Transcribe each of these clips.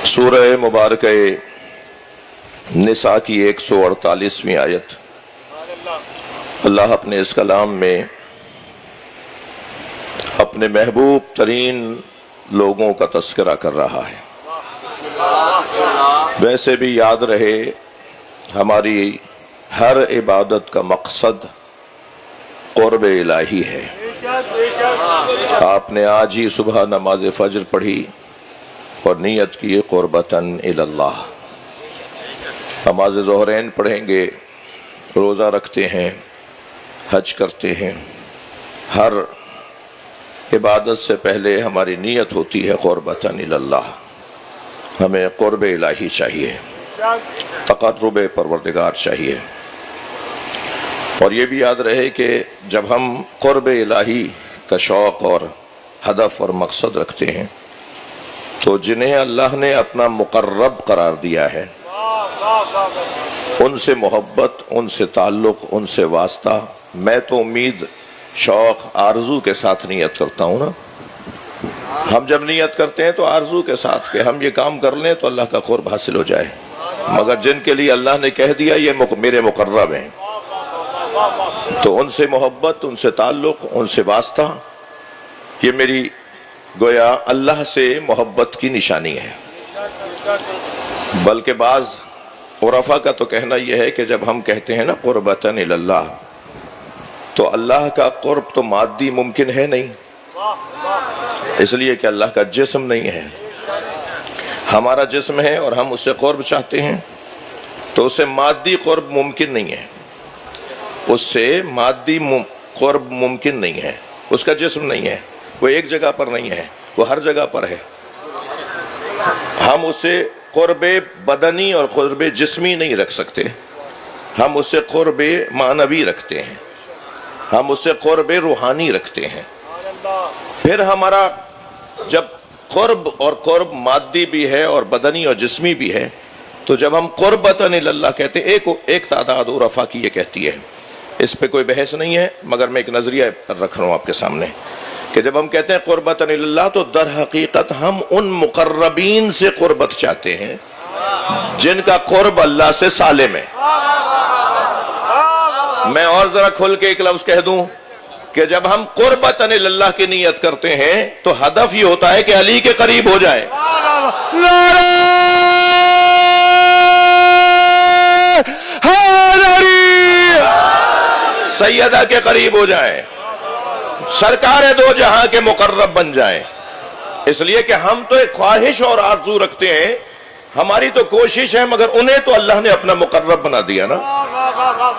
سورہ مبارک نساء کی 148ویں آیت، اللہ اپنے اس کلام میں اپنے محبوب ترین لوگوں کا تذکرہ کر رہا ہے۔ ویسے بھی یاد رہے، ہماری ہر عبادت کا مقصد قرب الہی ہے۔ آپ نے آج ہی صبح نماز فجر پڑھی اور نیت کی قربتاً اللہ۔ نماز ظہرین پڑھیں گے، روزہ رکھتے ہیں، حج کرتے ہیں، ہر عبادت سے پہلے ہماری نیت ہوتی ہے قربتاً اللہ۔ ہمیں قرب الہی چاہیے، تقرب پروردگار چاہیے۔ اور یہ بھی یاد رہے کہ جب ہم قرب الہی کا شوق اور ہدف اور مقصد رکھتے ہیں تو جنہیں اللہ نے اپنا مقرب قرار دیا ہے ان سے محبت، ان سے تعلق، ان سے واسطہ میں تو امید، شوق، آرزو کے ساتھ نیت کرتا ہوں نا۔ ہم جب نیت کرتے ہیں تو آرزو کے ساتھ کہ ہم یہ کام کر لیں تو اللہ کا قرب حاصل ہو جائے، مگر جن کے لیے اللہ نے کہہ دیا یہ میرے مقرب ہیں تو ان سے محبت، ان سے تعلق، ان سے واسطہ، یہ میری گویا اللہ سے محبت کی نشانی ہے۔ بلکہ بعض عرفاء کا تو کہنا یہ ہے کہ جب ہم کہتے ہیں نا قربتاً اللہ، تو اللہ کا قرب تو مادی ممکن ہے نہیں، اس لیے کہ اللہ کا جسم نہیں ہے، ہمارا جسم ہے اور ہم اس سے قرب چاہتے ہیں تو اس سے مادی قرب ممکن نہیں ہے، اس سے مادی قرب ممکن نہیں ہے، اس کا جسم نہیں ہے، وہ ایک جگہ پر نہیں ہے، وہ ہر جگہ پر ہے۔ ہم اس سے قرب بدنی اور قرب جسمی نہیں رکھ سکتے، ہم اس سے قرب معنوی رکھتے ہیں، ہم اس سے قرب روحانی رکھتے ہیں۔ پھر ہمارا جب قرب اور قرب مادی بھی ہے اور بدنی اور جسمی بھی ہے تو جب ہم قربتاً اللہ کہتے ہیں، ایک تعداد عرفاء کی یہ کہتی ہے، اس پہ کوئی بحث نہیں ہے، مگر میں ایک نظریہ رکھ رہا ہوں آپ کے سامنے کہ جب ہم کہتے ہیں قربتاً اللہ تو در حقیقت ہم ان مقربین سے قربت چاہتے ہیں جن کا قرب اللہ سے سالم ہے۔ میں اور ذرا کھل کے ایک لفظ کہہ دوں کہ جب ہم قربتاً اللہ کی نیت کرتے ہیں تو ہدف یہ ہوتا ہے کہ علی کے قریب ہو جائے، سیدہ کے قریب ہو جائے، سرکار دو جہاں کے مقرب بن جائیں۔ اس لیے کہ ہم تو ایک خواہش اور آرزو رکھتے ہیں، ہماری تو کوشش ہے، مگر انہیں تو اللہ نے اپنا مقرب بنا دیا نا۔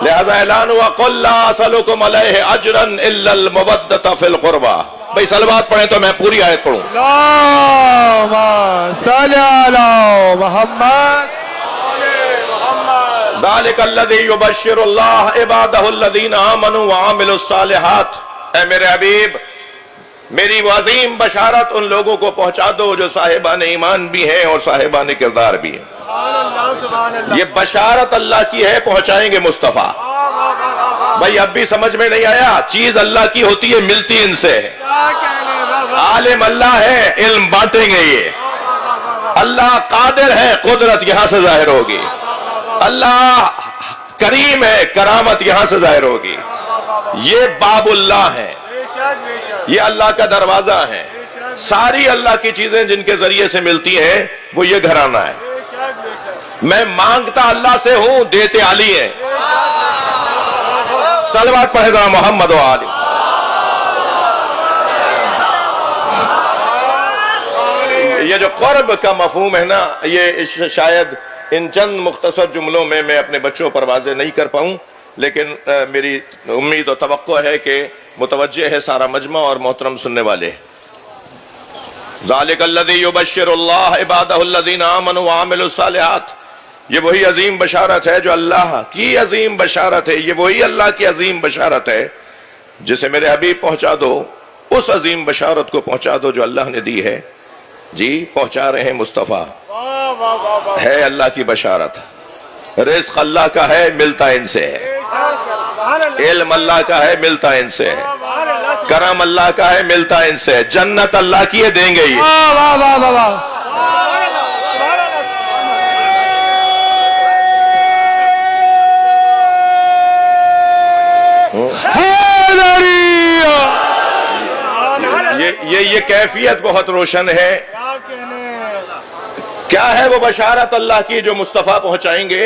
لہذا اعلان ہوا قُلْ لَا أَسْأَلُكُمْ عَلَيْهِ أَجْرًا إِلَّا الْمَوَدَّةَ فِي الْقُرْبَى۔ بھئی سلوات پڑھیں تو میں پوری آیت پڑھوں۔ اللہم صلی علی محمد۔ ذَلِكَ الَّذِي يُبَشِّرُ اللَّهُ عِبَادَهُ الَّذِينَ آمَنُوا وَعَمِلُوا الصَّالِحَاتِ۔ اے میرے حبیب، میری وہ عظیم بشارت ان لوگوں کو پہنچا دو جو صاحبان ایمان بھی ہیں اور صاحبان کردار بھی ہیں۔ یہ بشارت اللہ کی ہے، پہنچائیں گے مصطفیٰ۔ بھائی اب بھی سمجھ میں نہیں آیا؟ چیز اللہ کی ہوتی ہے، ملتی ان سے۔ عالم اللہ ہے، علم بانٹیں گے یہ۔ اللہ قادر ہے، قدرت یہاں سے ظاہر ہوگی۔ اللہ کریم ہے، کرامت یہاں سے ظاہر ہوگی۔ یہ باب اللہ ہے، یہ اللہ کا دروازہ ہے۔ ساری اللہ کی چیزیں جن کے ذریعے سے ملتی ہیں وہ یہ گھرانہ ہے۔ میں مانگتا اللہ سے ہوں، دیتے علی ہیں۔ صلوات پڑھے ذرا محمد و آل۔ یہ جو قرب کا مفہوم ہے نا، یہ شاید ان چند مختصر جملوں میں اپنے بچوں پر واضح نہیں کر پاؤں، لیکن میری امید و توقع ہے کہ متوجہ ہے سارا مجمع اور محترم سننے والے۔ ذَلِكَ الَّذِي يُبَشِّرُ اللَّهُ عِبَادَهُ الَّذِينَ آمَنُوا وَعَمِلُوا الصَّالِحَاتِ۔ یہ وہی عظیم بشارت ہے جو اللہ کی عظیم بشارت ہے، یہ وہی اللہ کی عظیم بشارت ہے جسے میرے حبیب پہنچا دو، اس عظیم بشارت کو پہنچا دو جو اللہ نے دی ہے۔ جی پہنچا رہے ہیں مصطفیٰ، ہے اللہ کی بشارت۔ رزق اللہ کا ہے، ملتا ان سے ہے۔ علم اللہ کا ہے، ملتا ان سے ہے۔ کرم اللہ کا ہے، ملتا ان سے ہے۔ جنت اللہ کی ہے، دیں گے یہ۔ یہ کیفیت بہت روشن ہے. کیا کہنے. کیا ہے وہ بشارت اللہ کی جو مصطفیٰ پہنچائیں گے؟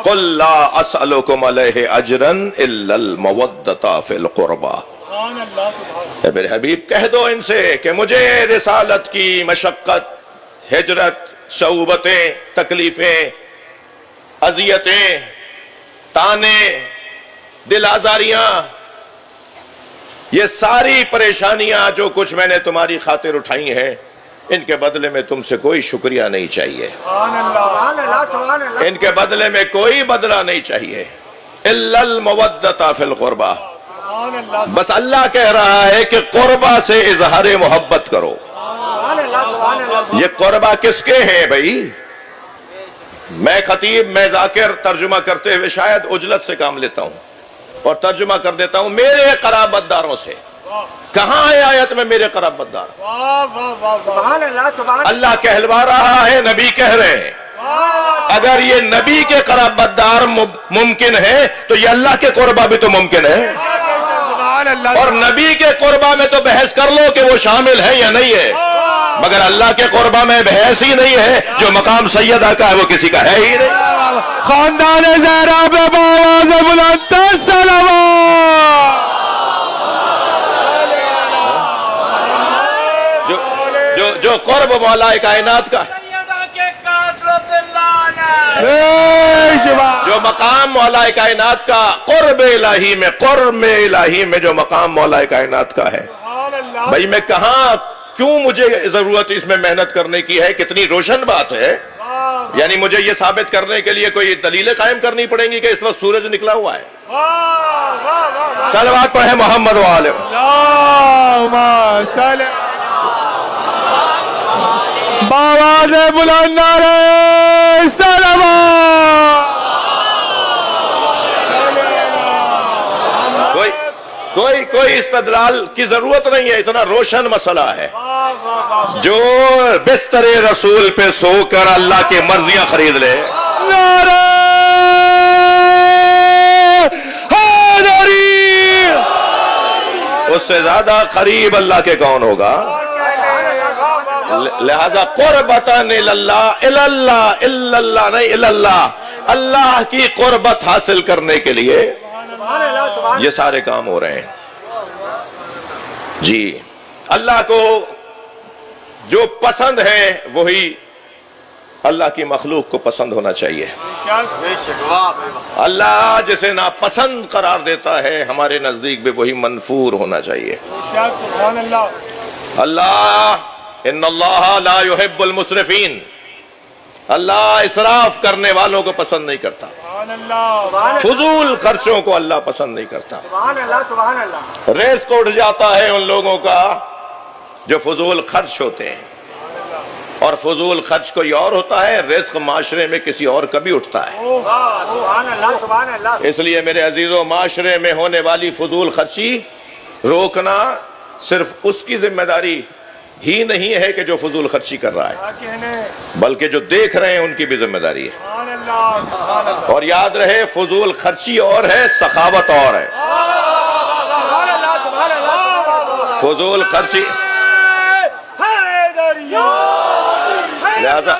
قُلْ لَا أَسْأَلُكُمْ عَلَيْهِ أَجْرًا إِلَّا الْمَوَدَّةَ فِي الْقُرْبَى. سبحان اللہ سبحان. اے میرے حبیب کہہ دو ان سے کہ مجھے رسالت کی مشقت، ہجرت، صعوبتیں، تکلیفیں، اذیتیں، تانے، دل آزاریاں، یہ ساری پریشانیاں جو کچھ میں نے تمہاری خاطر اٹھائی ہیں، ان کے بدلے میں تم سے کوئی شکریہ نہیں چاہیے، سبحان اللہ. ان کے بدلے میں کوئی بدلہ نہیں چاہیے. الا المودۃ فی القربہ. سبحان اللہ. بس اللہ کہہ رہا ہے کہ قربہ سے اظہار محبت کرو. یہ قربہ کس کے ہیں بھائی؟ میں خطیب، میں ذاکر ترجمہ کرتے ہوئے شاید عجلت سے کام لیتا ہوں اور ترجمہ کر دیتا ہوں میرے قرابت داروں سے. کہاں ہے آیت میں میرے قرابت دار؟ واہ واہ واہ. سبحان اللہ. اللہ کہلوا رہا ہے، نبی کہہ رہے ہیں. اگر یہ نبی کے قرابت دار ممکن ہے تو یہ اللہ کے قربہ بھی تو ممکن ہے. سبحان اللہ. اور نبی کے قربہ میں تو بحث کر لو کہ وہ شامل ہے یا نہیں ہے، مگر اللہ کے قربہ میں بحث ہی نہیں ہے. جو مقام سیدہ کا ہے وہ کسی کا ہے ہی نہیں. خاندان زہرا پہ باواز بلند سلام. جو قرب مولا کائنات کا ہے، جو مقام مولا کائنات کا قرب الہی میں جو مقام مولا کائنات کا ہے، بھائی میں کہاں کیوں مجھے ضرورت اس میں محنت کرنے کی ہے؟ کتنی روشن بات ہے. یعنی مجھے یہ ثابت کرنے کے لیے کوئی دلیلیں قائم کرنی پڑیں گی کہ اس وقت سورج نکلا ہوا ہے. صلوات پڑھیں محمد و آلہ. اللہم صل باواز بلند نعرہ سلام. کوئی استدلال کی ضرورت نہیں ہے، اتنا روشن مسئلہ ہے. جو بستر رسول پہ سو کر اللہ کی مرضیاں خرید لے، نعرہ حیدری، اس سے زیادہ قریب اللہ کے کون ہوگا؟ لہذا قربتاً الاللہ، الاللہ نہیں الاللہ، اللہ کی قربت حاصل کرنے کے لیے یہ سارے کام ہو رہے ہیں. جی اللہ کو جو پسند ہے وہی اللہ کی مخلوق کو پسند ہونا چاہیے. اللہ جسے ناپسند قرار دیتا ہے ہمارے نزدیک بھی وہی منفور ہونا چاہیے. سبحان اللہ. اللہ ان اللہ لا يحب المسرفین، اللہ اسراف کرنے والوں کو پسند نہیں کرتا. سبحان اللہ. فضول خرچوں کو اللہ پسند نہیں کرتا. سبحان اللہ. سبحان اللہ. رزق اٹھ جاتا ہے ان لوگوں کا جو فضول خرچ ہوتے ہیں، اور فضول خرچ کوئی اور ہوتا ہے، رزق معاشرے میں کسی اور کا بھی اٹھتا ہے. سبحان اللہ. سبحان اللہ. اس لیے میرے عزیزوں، معاشرے میں ہونے والی فضول خرچی روکنا صرف اس کی ذمہ داری ہی نہیں ہے کہ جو فضول خرچی کر رہا ہے، بلکہ جو دیکھ رہے ہیں ان کی بھی ذمہ داری ہے. سبحان اللہ. سبحان اللہ. اور یاد رہے، فضول خرچی اور ہے، سخاوت اور ہے. سبحان اللہ. سبحان اللہ. فضول خرچی لہذا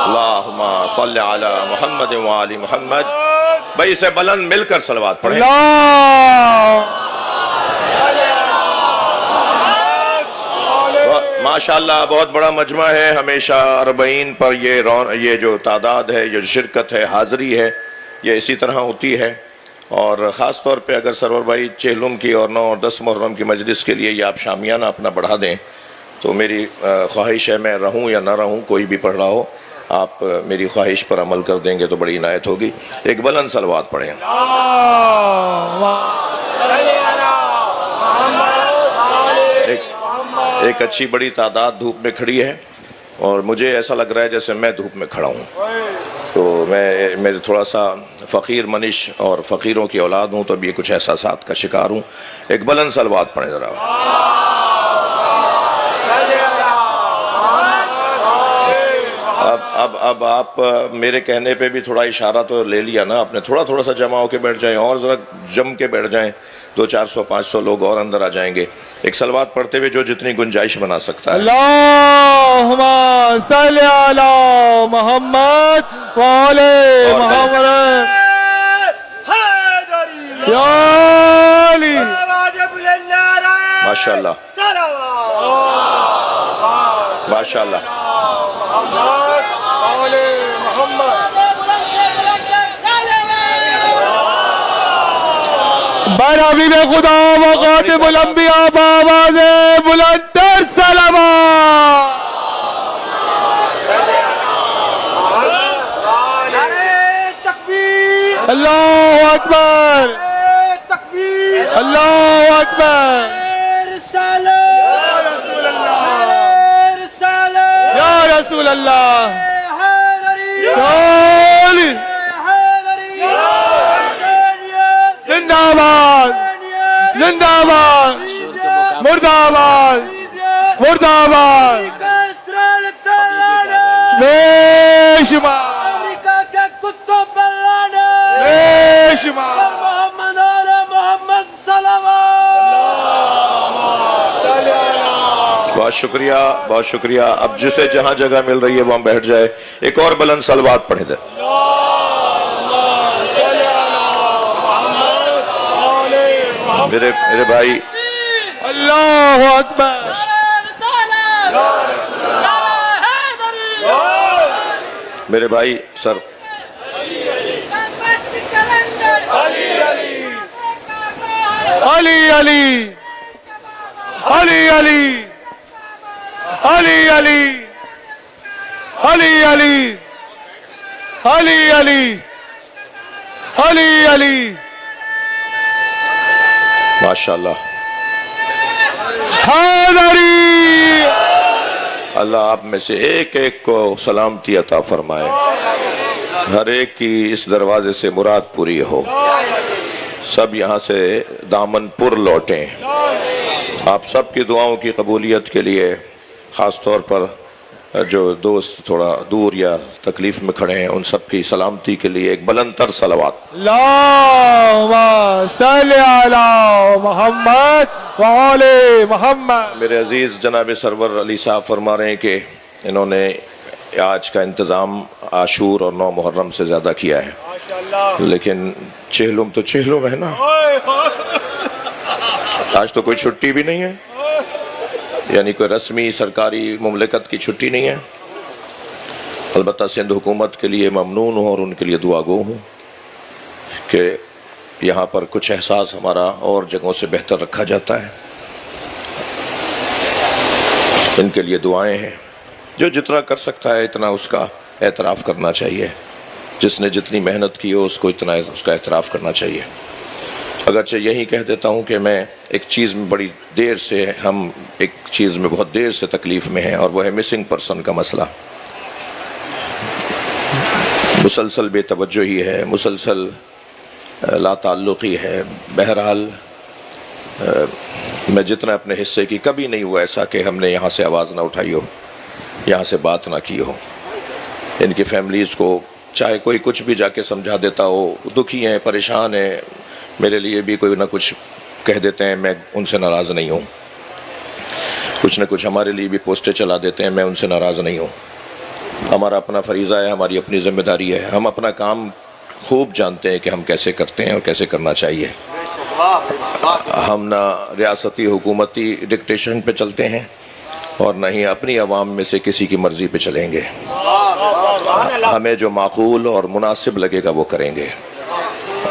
اللہم صلی علی محمد و آل محمد. بھائی اسے بلند مل کر صلوات پڑھیں. ماشاءاللہ بہت بڑا مجمع ہے. ہمیشہ 40 پر یہ جو تعداد ہے، یہ شرکت ہے، حاضری ہے، یہ اسی طرح ہوتی ہے. اور خاص طور پہ اگر سرور بھائی چہلم کی اور 9 اور 10 محرم کی مجلس کے لیے یہ آپ شامیانہ اپنا بڑھا دیں تو میری خواہش ہے، میں رہوں یا نہ رہوں، کوئی بھی پڑھ رہا ہو، آپ میری خواہش پر عمل کر دیں گے تو بڑی عنایت ہوگی. ایک بلند صلوات پڑھیں. ایک اچھی بڑی تعداد دھوپ میں کھڑی ہے اور مجھے ایسا لگ رہا ہے جیسے میں دھوپ میں کھڑا ہوں. تو میں تھوڑا سا فقیر منش اور فقیروں کی اولاد ہوں، تو اب یہ کچھ احساسات کا شکار ہوں. ایک بلند صلوات پڑھیں ذرا. اب آپ میرے کہنے پہ بھی تھوڑا اشارہ تو لے لیا نا آپ نے، تھوڑا سا جمع ہو کے بیٹھ جائیں، اور ذرا جم کے بیٹھ جائیں، 200-400-500 لوگ اور اندر آ جائیں گے، ایک صلوات پڑھتے ہوئے جو جتنی گنجائش بنا سکتا ہے۔ اللہم صلی علی محمد وعلی محمد یا علی۔ ماشاءاللہ ماشاءاللہ۔ بر حبیب خدا و خاتم الانبیاء بآواز بلند صلوات۔ اللہ اکبر اللہ اکبر یا رسول اللہ زندہ باد زندہ باد مردہ آباد مردہ آباد بے شمار بے شمار۔ بہت شکریہ بہت شکریہ۔ اب جسے جہاں جگہ مل رہی ہے وہاں بیٹھ جائے، ایک اور بلند صلوات پڑھ دیں۔ میرے بھائی اللہ اکبر۔ میرے بھائی سر، علی علی علی علی علی علی علی علی علی علی علی علی ماشاءاللہ، حیدری۔ اللہ آپ میں سے ایک ایک کو سلامتی عطا فرمائے، ہر ایک کی اس دروازے سے مراد پوری ہو، سب یہاں سے دامن پر لوٹیں۔ آپ سب کی دعاؤں کی قبولیت کے لیے، خاص طور پر جو دوست تھوڑا دور یا تکلیف میں کھڑے ہیں، ان سب کی سلامتی کے لیے ایک بلند تر صلوات۔ اللہم صلی علی محمد وعلی محمد۔ میرے عزیز جناب سرور علی صاحب فرما رہے ہیں کہ انہوں نے آج کا انتظام عاشور اور 9 محرم سے زیادہ کیا ہے، لیکن چہلم تو چہلم ہے نا، آج تو کوئی چھٹی بھی نہیں ہے، یعنی کوئی رسمی سرکاری مملکت کی چھٹی نہیں ہے۔ البتہ سندھ حکومت کے لیے ممنون ہوں اور ان کے لیے دعا گو ہوں کہ یہاں پر کچھ احساس ہمارا اور جگہوں سے بہتر رکھا جاتا ہے، ان کے لیے دعائیں ہیں۔ جو جتنا کر سکتا ہے اتنا اس کا اعتراف کرنا چاہیے، جس نے جتنی محنت کی ہو اس کو اتنا اس کا اعتراف کرنا چاہیے۔ اگرچہ یہی کہہ دیتا ہوں کہ میں ایک چیز میں بڑی دیر سے، ہم ایک چیز میں بہت دیر سے تکلیف میں ہیں، اور وہ ہے مسنگ پرسن کا مسئلہ۔ مسلسل بے توجہی ہے، مسلسل لا تعلقی ہے۔ بہرحال میں جتنا اپنے حصے کی، کبھی نہیں ہوا ایسا کہ ہم نے یہاں سے آواز نہ اٹھائی ہو، یہاں سے بات نہ کی ہو۔ ان کی فیملیز کو چاہے کوئی کچھ بھی جا کے سمجھا دیتا ہو، دکھی ہیں، پریشان ہیں، میرے لیے بھی کوئی نہ کچھ کہہ دیتے ہیں، میں ان سے ناراض نہیں ہوں، کچھ نہ کچھ ہمارے لیے بھی پوسٹیں چلا دیتے ہیں، میں ان سے ناراض نہیں ہوں۔ ہمارا اپنا فریضہ ہے، ہماری اپنی ذمہ داری ہے، ہم اپنا کام خوب جانتے ہیں کہ ہم کیسے کرتے ہیں اور کیسے کرنا چاہیے۔ ہم نہ ریاستی حکومتی ڈکٹیشن پہ چلتے ہیں اور نہ ہی اپنی عوام میں سے کسی کی مرضی پہ چلیں گے، ہمیں جو معقول اور مناسب لگے گا وہ کریں گے۔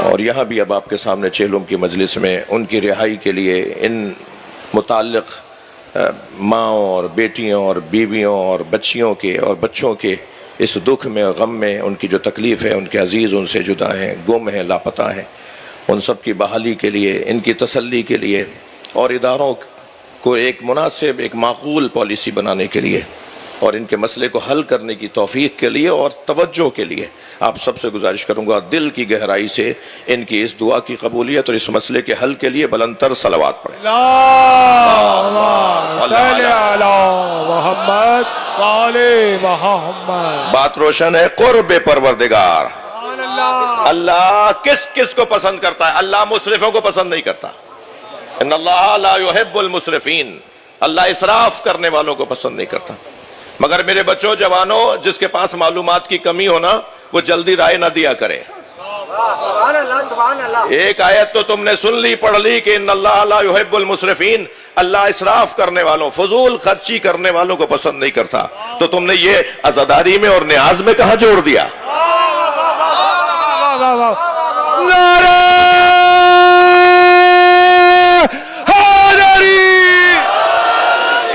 اور یہاں بھی اب آپ کے سامنے چہلم کی مجلس میں ان کی رہائی کے لیے ان متعلق ماؤں اور بیٹیوں اور بیویوں اور بچیوں کے اور بچوں کے اس دکھ میں اور غم میں، ان کی جو تکلیف ہے، ان کے عزیز ان سے جدا ہیں، گم ہیں، لاپتہ ہیں، ان سب کی بحالی کے لیے، ان کی تسلی کے لیے، اور اداروں کو ایک مناسب، ایک معقول پالیسی بنانے کے لیے، اور ان کے مسئلے کو حل کرنے کی توفیق کے لیے اور توجہ کے لیے آپ سب سے گزارش کروں گا دل کی گہرائی سے ان کی اس دعا کی قبولیت اور اس مسئلے کے حل کے لیے بلند تر صلوات پڑھیں۔ اللہم صلی علی محمد وآل محمد. بات روشن ہے. قرب پروردگار. سبحان اللہ. اللہ کس کس کو پسند کرتا ہے؟ اللہ مسرفوں کو پسند نہیں کرتا. ان اللہ لا يحب المسرفین. اللہ اسراف کرنے والوں کو پسند نہیں کرتا. مگر میرے بچوں جوانوں، جس کے پاس معلومات کی کمی ہونا وہ جلدی رائے نہ دیا کرے. سبحان اللہ. سبحان اللہ. ایک آیت تو تم نے سن لی، پڑھ لی کہ ان اللہ لا يحب المسرفین. اللہ اسراف کرنے والوں، فضول خرچی کرنے والوں کو پسند نہیں کرتا. تو تم نے یہ عزاداری میں اور نیاز میں کہاں جوڑ دیا؟ نعرہ حیدری.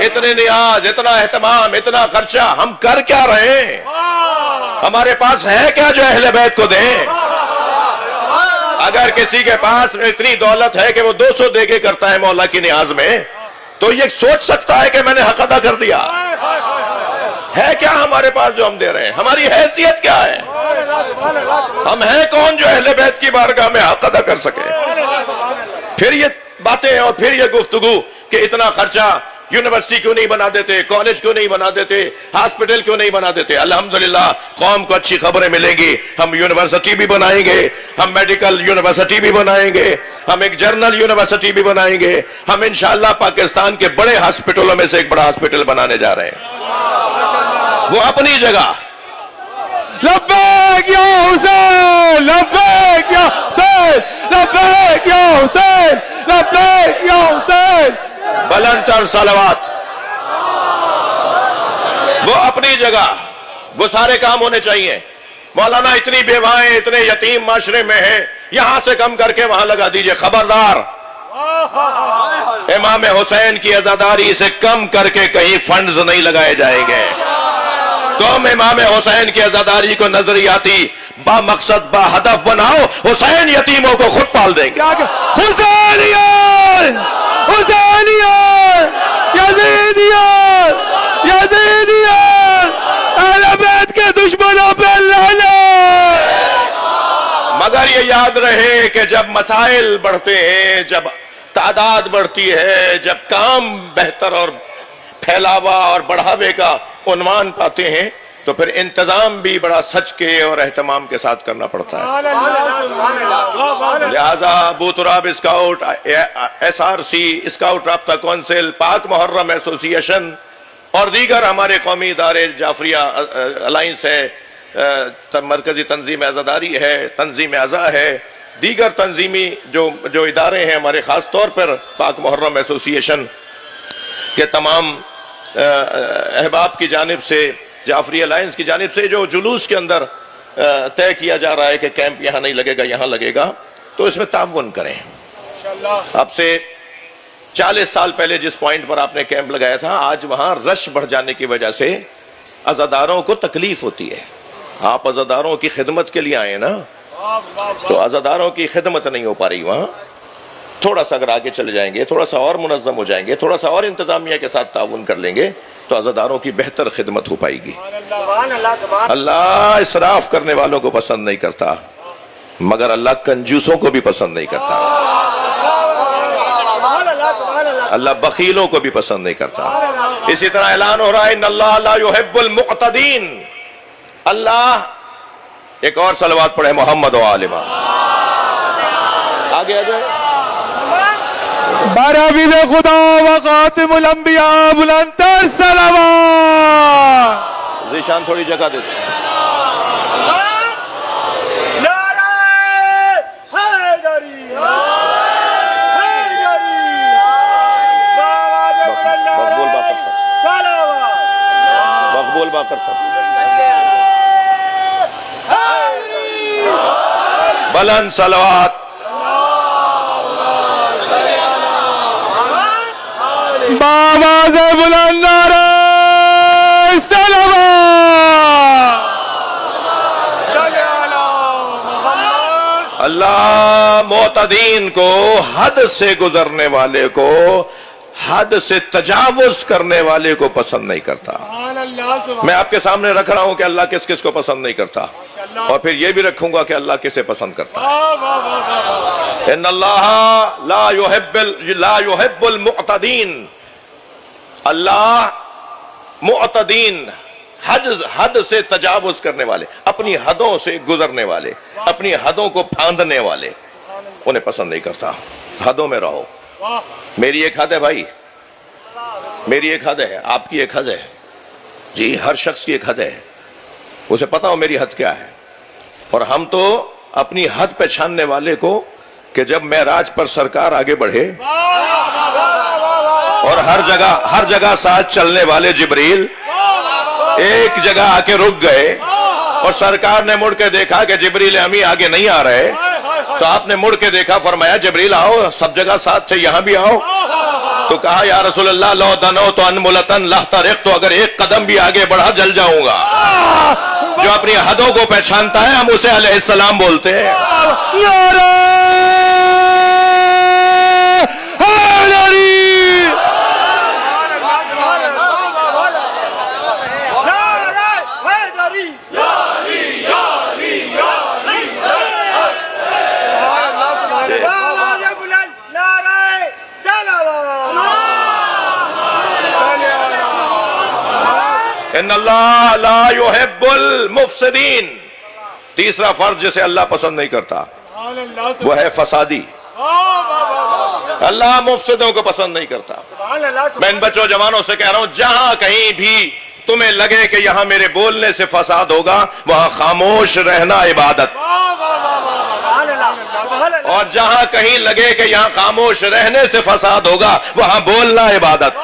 اتنے نیاز، اتنا اہتمام، اتنا خرچہ ہم کر کیا رہے ہیں؟ ہمارے پاس ہے کیا جو اہل بیت کو دیں؟ اگر کسی کے پاس اتنی دولت ہے کہ وہ 200 دے کے کرتا ہے مولا کی نیاز میں، تو یہ سوچ سکتا ہے کہ میں نے حق ادا کر دیا. ہے کیا ہمارے پاس جو ہم دے رہے ہیں؟ ہماری حیثیت کیا ہے؟ ہم ہیں کون جو اہل بیت کی بارگاہ میں حق ادا کر سکے؟ پھر یہ باتیں اور پھر یہ گفتگو کہ اتنا خرچہ، یونیورسٹی کیوں نہیں بنا دیتے، کالج کیوں نہیں بنا دیتے، ہاسپٹل کیوں نہیں بنا دیتے؟ الحمدللہ قوم کو اچھی خبریں ملیں گی. ہم یونیورسٹی بھی بنائیں گے، ہم میڈیکل یونیورسٹی بھی بنائیں گے، ہم ایک جرنل یونیورسٹی بھی بنائیں گے. ہم انشاءاللہ پاکستان کے بڑے ہاسپٹلوں میں سے ایک بڑا ہاسپٹل بنانے جا رہے ہیں. وہ اپنی جگہ. لبیک یا حسین، لبیک یا حسین، لبیک یا حسین، لبیک یا حسین. بلند تر صلوات. وہ اپنی جگہ، وہ سارے کام ہونے چاہیے. مولانا اتنی بیوائیں، اتنے یتیم معاشرے میں ہیں، یہاں سے کم کر کے وہاں لگا دیجئے. خبردار، امام حسین کی عزاداری سے کم کر کے کہیں فنڈز نہیں لگائے جائیں گے. تم امام حسین کی عزاداری کو نظریاتی با مقصد با ہدف بناؤ، حسین یتیموں کو خود پال دیں گے. حسینیت، حسینیت، یزیدیت، یزیدیت، اہل بیت کے دشمنوں پہ لعنت. مگر یہ یاد رہے کہ جب مسائل بڑھتے ہیں، جب تعداد بڑھتی ہے، جب کام بہتر اور پھیلاوا اور بڑھاوے کا عنوان پاتے ہیں، تو پھر انتظام بھی بڑا سچ کے اور اہتمام کے ساتھ کرنا پڑتا ہے. لہذا ابو تراب اسکاؤٹ، SRC اسکاؤٹ رابطہ کونسل، پاک محرم ایسوسی ایشن اور دیگر ہمارے قومی ادارے، جعفریہ الائنس ہے، مرکزی تنظیم عزاداری ہے، تنظیم اعضا ہے، دیگر تنظیمی جو ادارے ہیں ہمارے، خاص طور پر پاک محرم ایسوسی ایشن کے تمام احباب کی جانب سے، جعفری الائنس کی جانب سے جو جلوس کے اندر طے کیا جا رہا ہے کہ کیمپ یہاں نہیں لگے گا، یہاں لگے گا، تو اس میں تعاون کریں. اب سے 40 سال پہلے جس پوائنٹ پر آپ نے کیمپ لگایا تھا، آج وہاں رش بڑھ جانے کی وجہ سے عزاداروں کو تکلیف ہوتی ہے. آپ عزاداروں کی خدمت کے لیے آئے نا، تو عزاداروں کی خدمت نہیں ہو پا رہی وہاں. تھوڑا سا اگر آگے چلے جائیں گے، تھوڑا سا اور منظم ہو جائیں گے، تھوڑا سا اور انتظامیہ کے ساتھ تعاون کر لیں گے، تو عزاداروں کی بہتر خدمت ہو پائے گی. اللہ اسراف کرنے والوں کو پسند نہیں کرتا، مگر اللہ کنجوسوں کو بھی پسند نہیں کرتا. اللہ بخیلوں کو بھی پسند نہیں کرتا. اسی طرح اعلان ہو رہا ہے ان اللہ لا يحب المعتدین. اللہ، ایک اور صلوات پڑھے محمد و آل محمد. آگے آ جائے. برحبیب خدا و خاتم الانبیاء بلند الصلوات. ذیشان تھوڑی جگہ دے دیں. مقبول باقر صاحب. بلند صلوات. بآواز بلند نعرہ صلوات. اللہ معتدین کو، حد سے گزرنے والے کو، حد سے تجاوز کرنے والے کو پسند نہیں کرتا. میں آپ کے سامنے رکھ رہا ہوں کہ اللہ کس کس کو پسند نہیں کرتا، اور پھر یہ بھی رکھوں گا کہ اللہ کسے پسند کرتا ہے. ان اللہ لا يحب المعتدین. اللہ معتدین، حد سے تجاوز کرنے والے، اپنی حدوں سے گزرنے والے، اپنی حدوں کو پھاندنے والے، انہیں پسند نہیں کرتا۔ حدوں میں رہو۔ میری ایک حد ہے بھائی، میری ایک حد ہے، آپ کی ایک حد ہے، جی ہر شخص کی ایک حد ہے، اسے پتا ہو میری حد کیا ہے۔ اور ہم تو اپنی حد پہچاننے والے کو کہ جب معراج پر سرکار آگے بڑھے اور ہر جگہ ساتھ چلنے والے جبریل ایک جگہ آ کے رک گئے اور سرکار نے مڑ کے دیکھا کہ جبریل امی آگے نہیں آ رہے، تو آپ نے مڑ کے دیکھا، فرمایا جبریل آؤ، سب جگہ ساتھ تھے، یہاں بھی آؤ۔ تو کہا یا رسول اللہ لو دنو تو انملتن لہترق، تو اگر ایک قدم بھی آگے بڑھا جل جاؤں گا۔ جو اپنی حدوں کو پہچانتا ہے ہم اسے علیہ السلام بولتے ہیں۔ ان اللہ لا يحب المفسدین، تیسرا فرض جسے اللہ پسند نہیں کرتا وہ ہے فسادی۔ اللہ مفسدوں کو پسند نہیں کرتا۔ میں ان بچوں جوانوں سے کہہ رہا ہوں، جہاں کہیں بھی تمہیں لگے کہ یہاں میرے بولنے سے فساد ہوگا، وہاں خاموش رہنا عبادت، اور جہاں کہیں لگے کہ یہاں خاموش رہنے سے فساد ہوگا، وہاں بولنا عبادت۔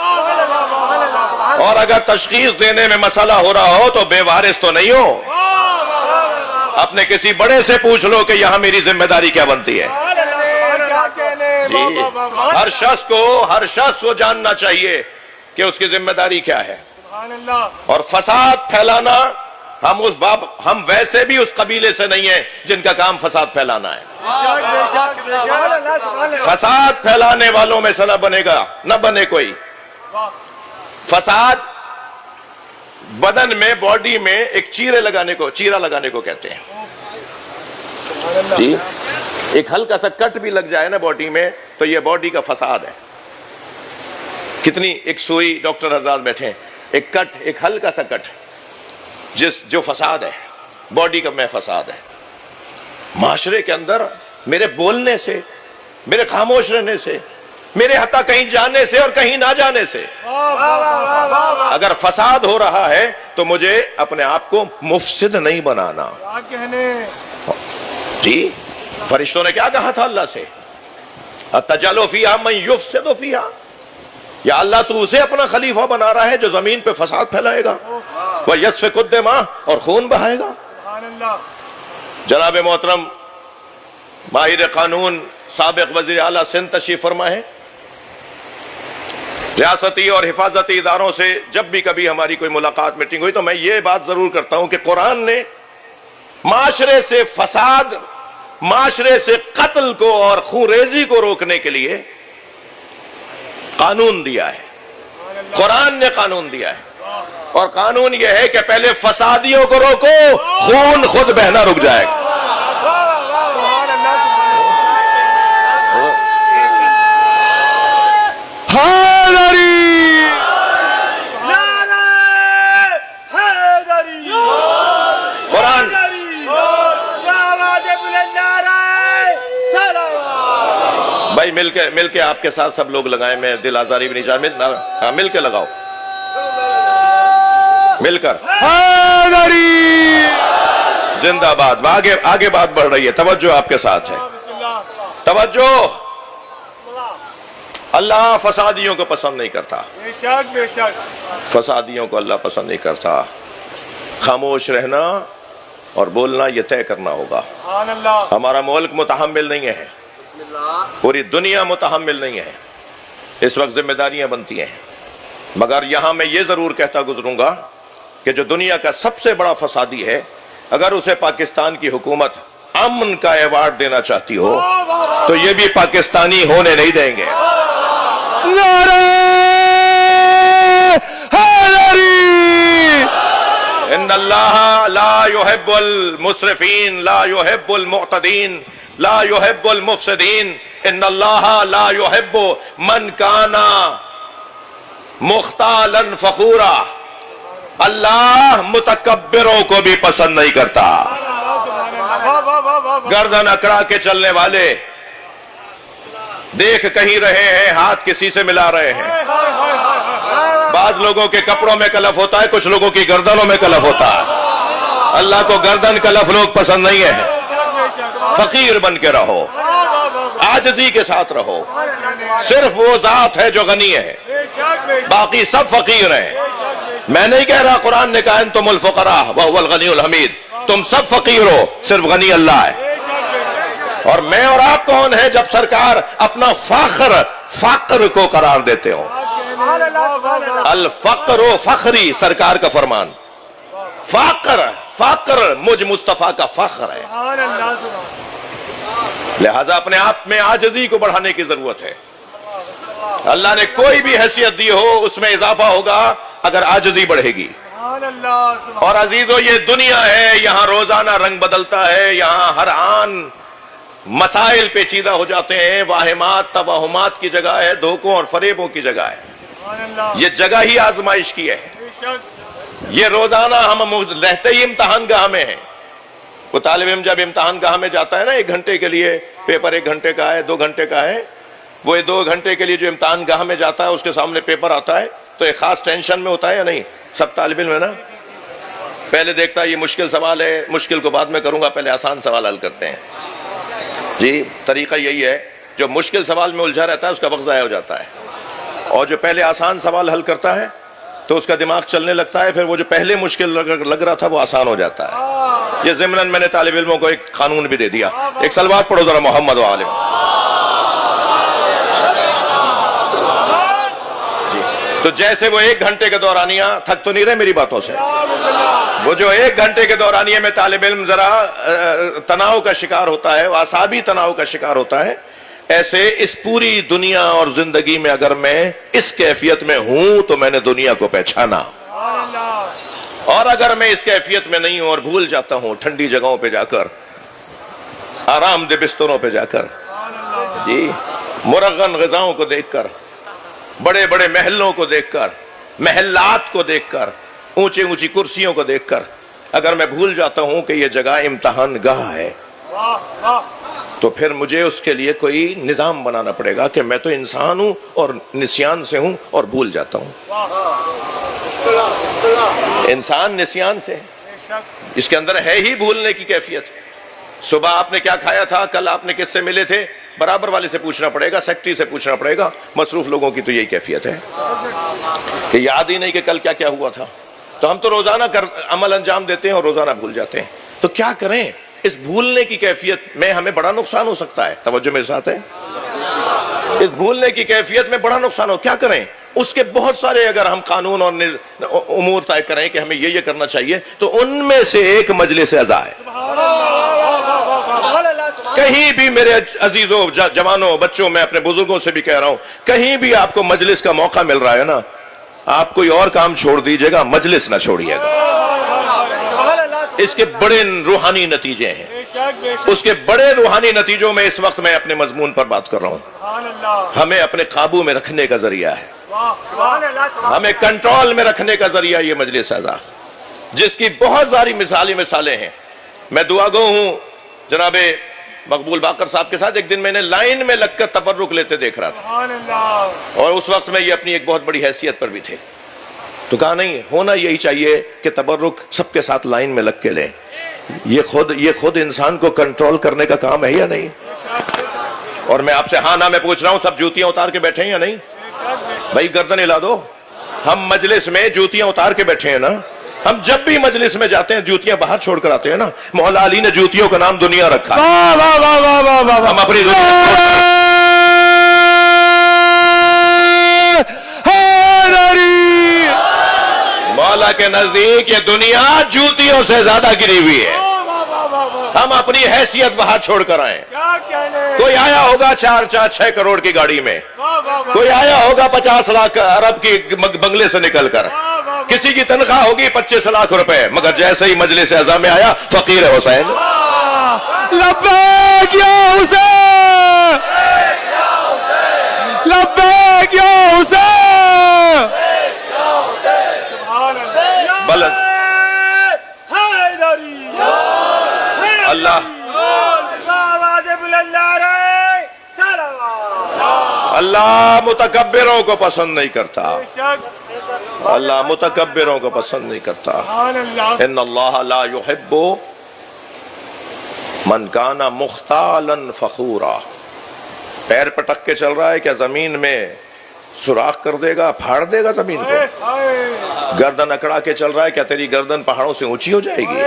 اور اگر تشخیص دینے میں مسئلہ ہو رہا ہو تو بے وارث تو نہیں ہو، اپنے کسی بڑے سے پوچھ لو کہ یہاں میری ذمہ داری کیا بنتی ہے۔ جی ہر شخص کو جاننا چاہیے کہ اس کی ذمہ داری کیا ہے۔ اور فساد پھیلانا، ہم ویسے بھی اس قبیلے سے نہیں ہیں جن کا کام فساد پھیلانا ہے۔ فساد پھیلانے والوں میں سے نہ بنے کوئی۔ فساد بدن میں، باڈی میں ایک چیرا لگانے کو کہتے ہیں۔ جی ایک ہلکا سا کٹ بھی لگ جائے نا باڈی میں تو یہ باڈی کا فساد ہے۔ کتنی ایک سوئی، ڈاکٹر حضرات بیٹھے ہیں، ایک ہلکا سا کٹ جو فساد ہے، باڈی کا میں فساد ہے۔ معاشرے کے اندر میرے بولنے سے، میرے خاموش رہنے سے، میرے حتیٰ کہیں جانے سے اور کہیں نہ جانے سے اگر فساد ہو رہا ہے تو مجھے اپنے آپ کو مفسد نہیں بنانا۔ جی فرشتوں نے کیا کہا تھا اللہ سے؟ اَتَجْعَلُ فِيهَا مَن يُفْسِدُ فِيهَا، یا اللہ تو اسے اپنا خلیفہ بنا رہا ہے جو زمین پہ فساد پھیلائے گا، وَيَسْفِكُ الدِّمَاءَ، اور خون بہائے گا۔ جناب محترم ماہر قانون سابق وزیر اعلیٰ سندھ تشریف فرما ہے۔ ریاستی اور حفاظتی اداروں سے جب بھی کبھی ہماری کوئی ملاقات میٹنگ ہوئی تو میں یہ بات ضرور کرتا ہوں کہ قرآن نے معاشرے سے فساد، معاشرے سے قتل کو اور خون ریزی کو روکنے کے لیے قانون دیا ہے۔ قرآن نے قانون دیا ہے، اور قانون یہ ہے کہ پہلے فسادیوں کو روکو، خون خود بہنا رک جائے گا۔ بھائی مل کے آپ کے ساتھ سب لوگ لگائیں، میں دل آزاری بھی نہیں چاہتا، مل کے لگاؤ، مل کر زندہ باد۔ آگے بات بڑھ رہی ہے، توجہ آپ کے ساتھ ہے، توجہ۔ اللہ فسادیوں کو پسند نہیں کرتا، بے شک فسادیوں کو اللہ پسند نہیں کرتا۔ خاموش رہنا اور بولنا یہ طے کرنا ہوگا۔ ہمارا ملک متحمل نہیں ہے، پوری دنیا متحمل نہیں ہے، اس وقت ذمہ داریاں بنتی ہیں، مگر یہاں میں یہ ضرور کہتا گزروں گا کہ جو دنیا کا سب سے بڑا فسادی ہے، اگر اسے پاکستان کی حکومت امن کا ایوارڈ دینا چاہتی ہو تو یہ بھی پاکستانی ہونے نہیں دیں گے۔ ان اللہ لا يحب المسرفین لا يحب المعتدین لا يحب المفسدین، ان اللہ لا يحب من کانا مختالا فخورا۔ اللہ متکبروں کو بھی پسند نہیں کرتا. واہ واہ واہ واہ. گردن اکڑا کے چلنے والے دیکھ کہیں رہے ہیں, ہاتھ کسی سے ملا رہے ہیں. بعض لوگوں کے کپڑوں میں کلف ہوتا ہے, کچھ لوگوں کی گردنوں میں کلف ہوتا ہے. اللہ کو گردن کلف لوگ پسند نہیں ہے. فقیر بن کے رہو, عاجزی کے ساتھ رہو. صرف وہ ذات ہے جو غنی ہے, باقی سب فقیر ہیں. میں نہیں کہہ رہا, قرآن نے کہا انتم الفقراء وهو الغنی الحمید. تم سب فقیر ہو, صرف غنی اللہ ہے. اور میں اور آپ کون ہیں جب سرکار اپنا فقر کو قرار دیتے ہو. الفقر فخری, سرکار کا فرمان. فقر مجھ مصطفیٰ کا فخر ہے. لہذا اپنے آپ میں عاجزی کو بڑھانے کی ضرورت ہے. اللہ نے کوئی بھی حیثیت دی ہو, اس میں اضافہ ہوگا اگر عاجزی بڑھے گی. اور عزیزو, یہ دنیا ہے, یہاں روزانہ رنگ بدلتا ہے. یہاں ہر آن مسائل پیچیدہ ہو جاتے ہیں. واہمات توہمات کی جگہ ہے, دھوکوں اور فریبوں کی جگہ ہے. یہ جگہ ہی آزمائش کی ہے. یہ روزانہ ہم رہتے ہی امتحان گاہ میں ہیں. وہ طالب علم جب امتحان گاہ میں جاتا ہے نا, 1 گھنٹے کے لیے, پیپر 1 گھنٹے کا ہے, 2 گھنٹے کا ہے, وہ 2 گھنٹے کے لیے جو امتحان گاہ میں جاتا ہے, اس کے سامنے پیپر آتا ہے تو ایک خاص ٹینشن میں ہوتا ہے یا نہیں؟ سب طالب علم ہے نا, پہلے دیکھتا ہے یہ مشکل سوال ہے, مشکل کو بعد میں کروں گا, پہلے آسان سوال حل کرتے ہیں. جی طریقہ یہی ہے, جو مشکل سوال میں الجھا رہتا ہے اس کا وقت ضائع ہو جاتا ہے, اور جو پہلے آسان سوال حل کرتا ہے تو اس کا دماغ چلنے لگتا ہے, پھر وہ جو پہلے مشکل لگ رہا تھا وہ آسان ہو جاتا ہے. یہ ضمناً میں نے طالب علموں کو ایک قانون بھی دے دیا. ایک صلوات پڑھو ذرا محمد و عالم. جی تو جیسے وہ 1 گھنٹے کے دورانیہ, تھک تو نہیں رہے میری باتوں سے, وہ جو 1 گھنٹے کے دورانیہ میں طالب علم ذرا تناؤ کا شکار ہوتا ہے, اعصابی تناؤ کا شکار ہوتا ہے, ایسے اس پوری دنیا اور زندگی میں اگر میں اس کیفیت میں ہوں تو میں نے دنیا کو پہچانا. اور اگر میں اس کیفیت میں نہیں ہوں اور بھول جاتا ہوں, ٹھنڈی جگہوں پہ جا کر, آرام دہ بستروں پہ جا کر, جی مرغن غذاؤں کو دیکھ کر, بڑے بڑے محلوں کو دیکھ کر, محلات کو دیکھ کر, اونچی اونچی کرسیوں کو دیکھ کر اگر میں بھول جاتا ہوں کہ یہ جگہ امتحان گاہ ہے, تو پھر مجھے اس کے لیے کوئی نظام بنانا پڑے گا کہ میں تو انسان ہوں اور نسیان سے ہوں اور بھول جاتا ہوں. انسان نسیان سے, اس کے اندر ہے ہی بھولنے کی کیفیت. صبح آپ نے کیا کھایا تھا, کل آپ نے کس سے ملے تھے, برابر والے سے پوچھنا پڑے گا, سیکٹری سے پوچھنا پڑے گا. مصروف لوگوں کی تو یہی کیفیت ہے کہ یاد ہی نہیں کہ کل کیا کیا ہوا تھا. تو ہم تو روزانہ عمل انجام دیتے ہیں اور روزانہ بھول جاتے ہیں. تو کیا کریں, اس بھولنے کی کیفیت میں ہمیں بڑا نقصان ہو سکتا ہے. توجہ میرے ساتھ ہے, اس بھولنے کی کیفیت میں بڑا نقصان ہو. کیا کریں, اس کے بہت سارے اگر ہم قانون اور امور طے کریں کہ ہمیں یہ کرنا چاہیے, تو ان میں سے ایک مجلس اعضاء ہے. کہیں بھی میرے عزیزوں, جوانوں, بچوں, میں اپنے بزرگوں سے بھی کہہ رہا ہوں, کہیں بھی آپ کو مجلس کا موقع مل رہا ہے نا, آپ کوئی اور کام چھوڑ دیجئے گا, مجلس نہ چھوڑیے گا. اس کے بڑے روحانی نتیجے ہیں. اس کے بڑے روحانی نتیجوں میں اس وقت میں اپنے مضمون پر بات کر رہا ہوں. ہمیں اپنے قابو میں رکھنے کا ذریعہ ہے, ہمیں کنٹرول میں رکھنے کا ذریعہ یہ مجلس اعضاء, جس کی بہت ساری مثالیں ہیں. میں دعا گو ہوں جناب مقبول باقر صاحب کے ساتھ, ایک دن میں نے لائن میں لگ کر تبرک لیتے دیکھ رہا تھا, اور اس وقت میں یہ اپنی ایک بہت بڑی حیثیت پر بھی تھے. تو کہا نہیں, ہونا یہی چاہیے کہ تبرک سب کے ساتھ لائن میں لگ کے لیں. یہ خود انسان کو کنٹرول کرنے کا کام ہے یا نہیں؟ اور میں آپ سے ہاں نہ میں پوچھ رہا ہوں, سب جوتیاں اتار کے بیٹھے ہیں یا نہیں؟ بھائی گردن ہلا دو. ہم مجلس میں جوتیاں اتار کے بیٹھے ہیں نا, ہم جب بھی مجلس میں جاتے ہیں جوتیاں باہر چھوڑ کر آتے ہیں نا. مولا علی نے جوتیوں کا نام دنیا رکھا ہے. ہم اپنی مولا کے نزدیک یہ دنیا جوتیوں سے زیادہ گری ہوئی ہے. ہم اپنی حیثیت باہر چھوڑ کر آئے. کوئی آیا ہوگا 4-6 کروڑ کی گاڑی میں, کوئی آیا ہوگا 50 لاکھ عرب کی بنگلے سے نکل کر, کسی کی تنخواہ ہوگی 25 لاکھ روپے, مگر جیسے ہی مجلس اعضاء میں آیا, فقیر حسین, لبیک یا حسین, لبیک یا حسین. غلط اللہ اللہ متکبروں کو پسند نہیں کرتا، اللہ متکبروں کو پسند نہیں کرتا۔ ان اللہ لا يحب من کان مختالا فخورا۔ پیر پٹک کے چل رہا ہے کیا زمین میں سوراخ کر دے گا، پھاڑ دے گا زمین کو؟ گردن اکڑا کے چل رہا ہے کیا تیری گردن پہاڑوں سے اونچی ہو جائے گی؟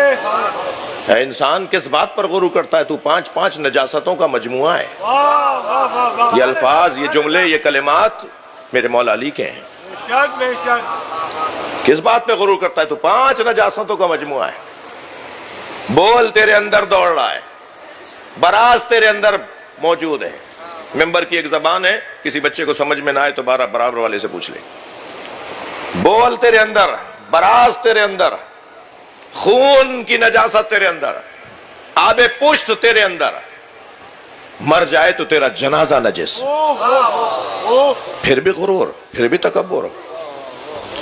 اے انسان کس بات پر غرور کرتا ہے؟ تو پانچ نجاستوں کا مجموعہ ہے۔ یہ الفاظ، یہ جملے، یہ کلمات میرے مولا علی کے ہیں۔ کس بات پہ غرور کرتا ہے؟ تو 5 نجاستوں کا مجموعہ ہے۔ بول تیرے اندر دوڑ رہا ہے، براز تیرے اندر موجود ہے۔ ممبر کی ایک زبان ہے، کسی بچے کو سمجھ میں نہ آئے تو برابر والے سے پوچھ لے۔ بول تیرے اندر، براز تیرے اندر، خون کی نجاست تیرے اندر، آب پشت تیرے اندر، مر جائے تو تیرا جنازہ نجس، پھر بھی غرور، پھر بھی تکبر۔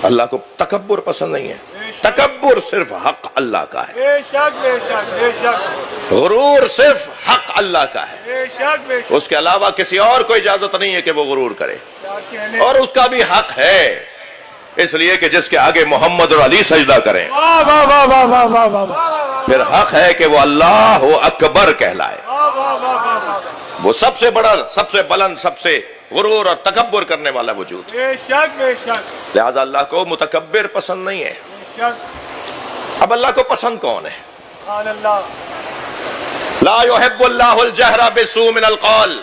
اللہ کو تکبر پسند نہیں ہے۔ تکبر صرف حق اللہ کا ہے، بے شک بے شک بے شک، غرور صرف حق اللہ کا ہے۔ بے شک بے شک، اس کے علاوہ کسی اور کو اجازت نہیں ہے کہ وہ غرور کرے، کیا کہنے، اور اس کا بھی حق ہے، اس لیے کہ جس کے آگے محمد اور علی سجدہ کریں واہ واہ واہ واہ واہ واہ واہ واہ پھر حق ہے کہ وہ اللہ اکبر کہلائے۔ واہ واہ واہ واہ، وہ سب سے بڑا، سب سے بلند، سب سے غرور اور تکبر کرنے والا وجود۔ بے شک بے شک لہذا اللہ کو متکبر پسند نہیں ہے۔ بے شک، اب اللہ کو پسند کون ہے؟ سبحان اللہ، لا يحب اللہ الجہر بالسوء من القول۔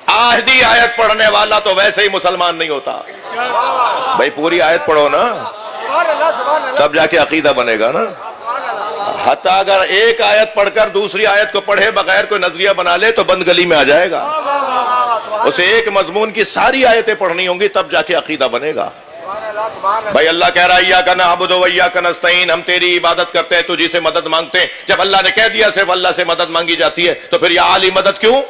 آہدی آیت پڑھنے والا تو ویسے ہی مسلمان نہیں ہوتا۔ بھائی پوری آیت پڑھو نا، تب جا کے عقیدہ بنے گا نا۔ حتیٰ اگر ایک آیت پڑھ کر دوسری آیت کو پڑھے بغیر کوئی نظریہ بنا لے تو بند گلی میں آ جائے گا۔ اسے ایک مضمون کی ساری آیتیں پڑھنی ہوں گی تب جا کے عقیدہ بنے گا۔ بھائی اللہ کہہ رہا ہے ایاک نعبد و ایاک نستعین، ہم تیری عبادت کرتے ہیں، تجھی سے مدد مانگتے ہیں۔ جب اللہ نے کہہ دیا صرف اللہ سے مدد مانگی جاتی ہے تو پھر یا علی مدد کیوں؟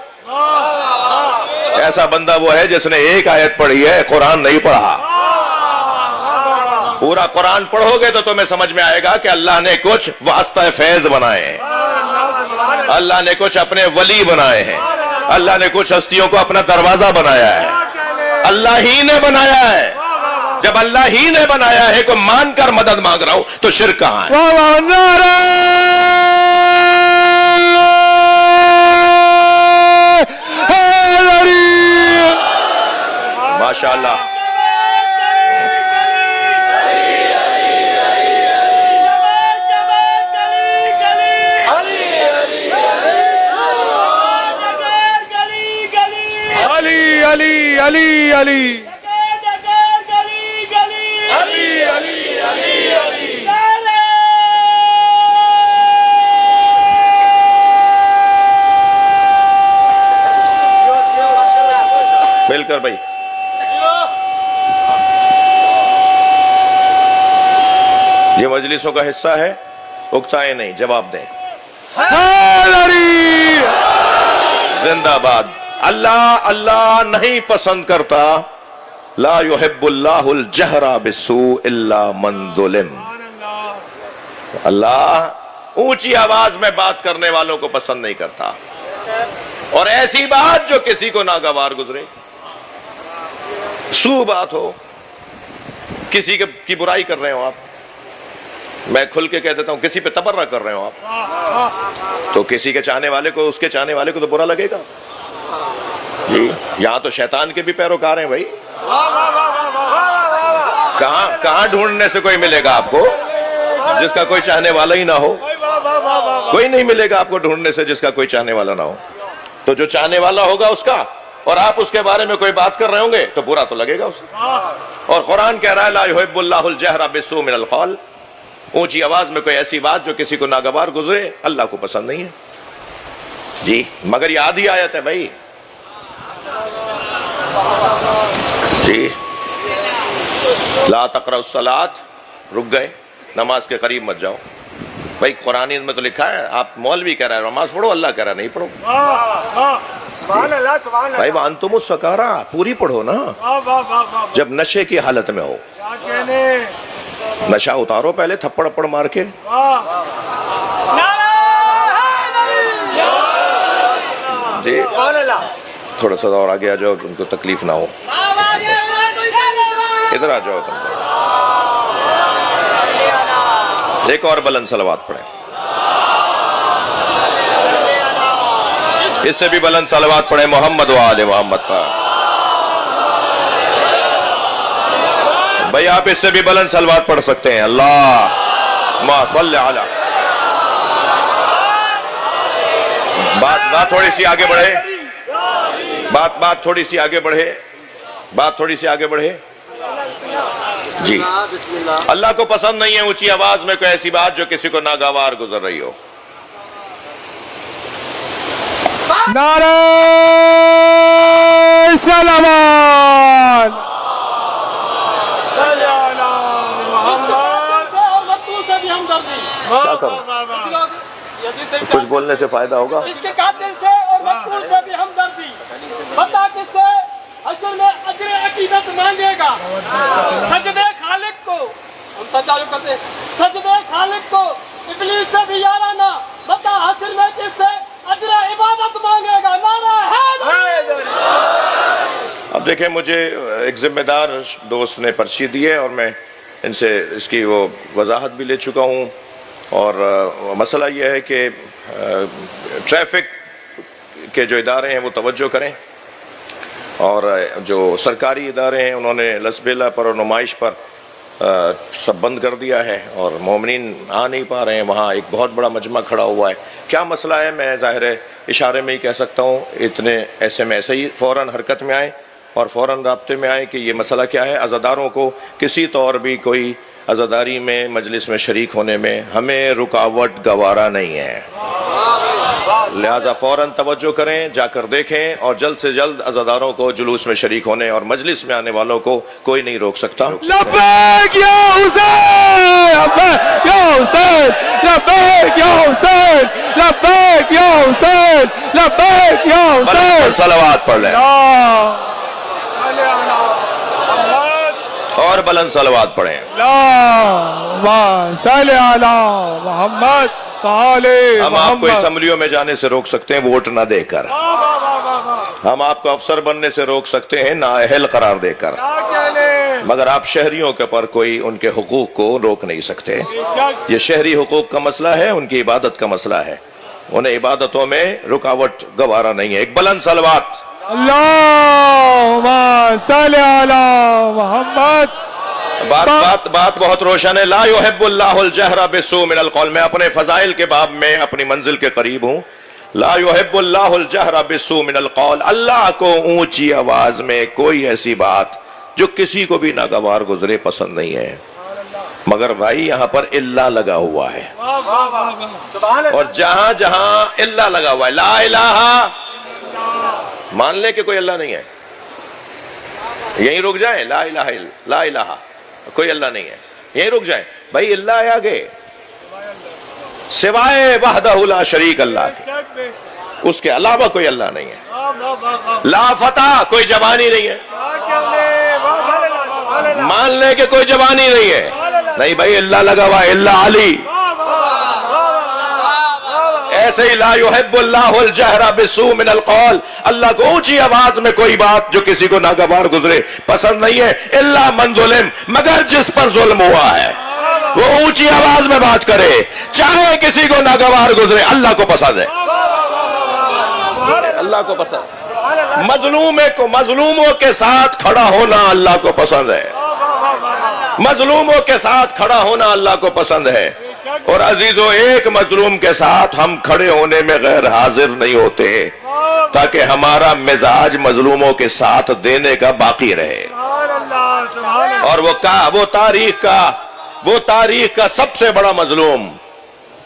ایسا بندہ وہ ہے جس نے ایک آیت پڑھی ہے، قرآن نہیں پڑھا۔ پورا قرآن پڑھو گے تو تمہیں سمجھ میں آئے گا کہ اللہ نے کچھ واسطہ فیض بنائے ہیں، اللہ نے کچھ اپنے ولی بنائے ہیں، اللہ نے کچھ ہستیوں کو اپنا دروازہ بنایا ہے، اللہ ہی نے بنایا ہے۔ جب اللہ ہی نے بنایا ہے کو مان کر مدد مانگ رہا ہوں تو شرک کہاں ہے؟ واہ واہ، نعرہ حیدری، ماشاءاللہ۔ علی علی علی علی، مل کر بھائی یہ مجلسوں کا حصہ ہے، اکتائیں نہیں، جواب دیں۔ حیدری، زندہ باد۔ اللہ اللہ نہیں پسند کرتا، لا يحب اللہ الجہر بالسوء الا من ظلم۔ اللہ اونچی آواز میں بات کرنے والوں کو پسند نہیں کرتا، اور ایسی بات جو کسی کو ناگوار گزرے، سو بات ہو، کسی کی برائی کر رہے ہو آپ، میں کھل کے کہہ دیتا ہوں کسی پہ تبرہ کر رہے ہو آپ، تو کسی کے چاہنے والے کو، اس کے چاہنے والے کو تو برا لگے گا۔ یہاں تو شیطان کے بھی پیروکار ہیں بھائی، کہاں ڈھونڈنے سے کوئی ملے گا آپ کو جس کا کوئی چاہنے والا ہی نہ ہو؟ کوئی نہیں ملے گا آپ کو ڈھونڈنے سے جس کا کوئی چاہنے والا نہ ہو۔ تو جو چاہنے والا ہوگا اس کا، اور آپ اس کے بارے میں کوئی بات کر رہے ہوں گے تو برا تو لگے گا اسے۔ اور قرآن کہہ رہا ہے لا يحب اللہ الجہر بالسوء من القول، اونچی آواز میں کوئی ایسی بات جو کسی کو ناگوار گزرے اللہ کو پسند نہیں ہے۔ جی مگر یہ آدھی آیت ہے بھائی، جی لا تقرأوا الصلاۃ، رک گئے، نماز کے قریب مت جاؤ۔ بھائی قرآن میں تو لکھا ہے، آپ مولوی کہہ رہا ہے نماز پڑھو، اللہ کہہ رہا ہے نہیں پڑھو۔ بھائی وانتم السکارى، پوری پڑھو نا، جب نشے کی حالت میں ہو۔ نشہ اتارو پہلے تھپڑ اپڑ مار کے. جی تھوڑا سا اور آگے آ جاؤ, ان کو تکلیف نہ ہو. ادھر آ جاؤ تم. ایک اور بلند صلوات پڑھیں. اس سے بھی بلند صلوات پڑھیں محمد و آل محمد پر. بھائی آپ اس سے بھی بلند صلوات پڑھ سکتے ہیں. اللہم صل علی. بات تھوڑی سی آگے بڑھے. بات تھوڑی سی آگے بڑھے. بات تھوڑی سی آگے بڑھے. جی اللہ کو پسند نہیں ہے اونچی آواز میں کوئی ایسی بات جو کسی کو ناگوار گزر رہی ہو. نعرہ سلام. کیا کروں؟ کچھ بولنے سے فائدہ ہوگا؟ اس کے قاتل سے اور مقتول سے بھی ہمدردی. بتا کس سے حشر میں اجر عقیدت مانگے گا. سجدے خالق کو ہم سجدہ کرتے, سجدے خالق کو ابلیس سے بھی یارانہ. بتا حشر میں کس سے اجر عبادت مانگے گا. نعرہ حیدر. اب دیکھیں, مجھے ایک ذمہ دار دوست نے پرچی دی ہے اور میں ان سے اس کی وہ وضاحت بھی لے چکا ہوں. اور مسئلہ یہ ہے کہ ٹریفک کے جو ادارے ہیں وہ توجہ کریں, اور جو سرکاری ادارے ہیں انہوں نے لسبیلا پر اور نمائش پر سب بند کر دیا ہے, اور مومنین آ نہیں پا رہے ہیں. وہاں ایک بہت بڑا مجمع کھڑا ہوا ہے. کیا مسئلہ ہے میں ظاہر ہے اشارے میں ہی کہہ سکتا ہوں. اتنے ایسے میں ایسے ہی فوراً حرکت میں آئیں اور فوراً رابطے میں آئیں کہ یہ مسئلہ کیا ہے. عزاداروں کو کسی طور بھی کوئی عزاداری میں مجلس میں شریک ہونے میں ہمیں رکاوٹ گوارا نہیں ہے. لہذا فوراً توجہ کریں, جا کر دیکھیں, اور جلد سے جلد عزاداروں کو جلوس میں شریک ہونے اور مجلس میں آنے والوں کو کوئی نہیں روک سکتا. لبیک یا حسین, لبیک یا حسین, لبیک یا حسین, لبیک یا حسین, لبیک یا حسین. صلوات پڑھ لیں اور بلند صلوات پڑھیں. اللہم صل علی محمد وآل ہم آپ کو محمد. اسمبلیوں میں جانے سے روک سکتے ہیں ووٹ نہ دے کر. ہم آپ کو افسر بننے سے روک سکتے ہیں نااہل قرار دے کر, مگر آپ شہریوں کے پر کوئی ان کے حقوق کو روک نہیں سکتے. یہ شہری حقوق کا مسئلہ ہے, ان کی عبادت کا مسئلہ ہے. انہیں عبادتوں میں رکاوٹ گوارا نہیں ہے. ایک بلند صلوات. اللہم صل علی محمد. بات بہت روشن ہے. لا يحب اللہ الجہر بالسوء من القول. میں اپنے فضائل کے باب میں اپنی منزل کے قریب ہوں. لا يحب اللہ الجہر بالسوء من القول. اللہ کو اونچی آواز میں کوئی ایسی بات جو کسی کو بھی ناگوار گزرے پسند نہیں ہے. مگر بھائی یہاں پر اللہ لگا ہوا ہے, اور جہاں جہاں اللہ لگا ہوا ہے, لا الہ, مان لے کہ کوئی اللہ نہیں ہے, یہیں رک جائیں. لا الہ لا الہ, کوئی اللہ نہیں ہے, یہیں رک جائیں. بھائی اللہ ہے آگے, سوائے وحدہ لا شریک اللہ کے, اس کے علاوہ کوئی اللہ نہیں ہے. لا فتح, کوئی زبانی نہیں ہے. مان لے کہ کوئی زبانی نہیں ہے. نہیں بھائی اللہ لگا ہوا ہے, اللہ علی. ایسے ہی لا يحب اللہ الجہر بالسوء من القول. اللہ کو اونچی آواز میں کوئی بات جو کسی کو ناگوار گزرے پسند نہیں ہے. الا من ظلم, مگر جس پر ظلم ہوا ہے وہ اونچی آواز میں بات کرے, چاہے کسی کو ناگوار گزرے. اللہ کو پسند ہے, اللہ کو پسند. مظلوموں کے ساتھ کھڑا ہونا اللہ کو پسند ہے. مظلوموں کے ساتھ کھڑا ہونا اللہ کو پسند ہے. اور عزیزو, ایک مظلوم کے ساتھ ہم کھڑے ہونے میں غیر حاضر نہیں ہوتے تاکہ ہمارا مزاج مظلوموں کے ساتھ دینے کا باقی رہے. اور وہ تاریخ کا سب سے بڑا مظلوم,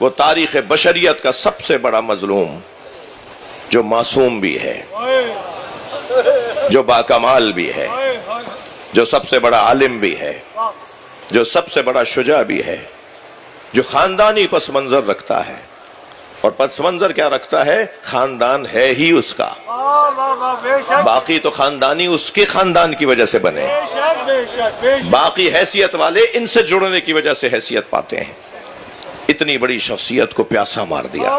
وہ تاریخ بشریت کا سب سے بڑا مظلوم, جو معصوم بھی ہے, جو باکمال بھی ہے, جو سب سے بڑا عالم بھی ہے, جو سب سے بڑا شجاع بھی ہے, جو خاندانی پس منظر رکھتا ہے, اور پس منظر کیا رکھتا ہے؟ خاندان ہے ہی اس کا، واہ واہ واہ، بے شک باقی تو خاندانی اس کے خاندان کی وجہ سے بنے، بے شک بے شک بے شک۔ باقی حیثیت والے ان سے جڑنے کی وجہ سے حیثیت پاتے ہیں۔ اتنی بڑی شخصیت کو پیاسا مار دیا،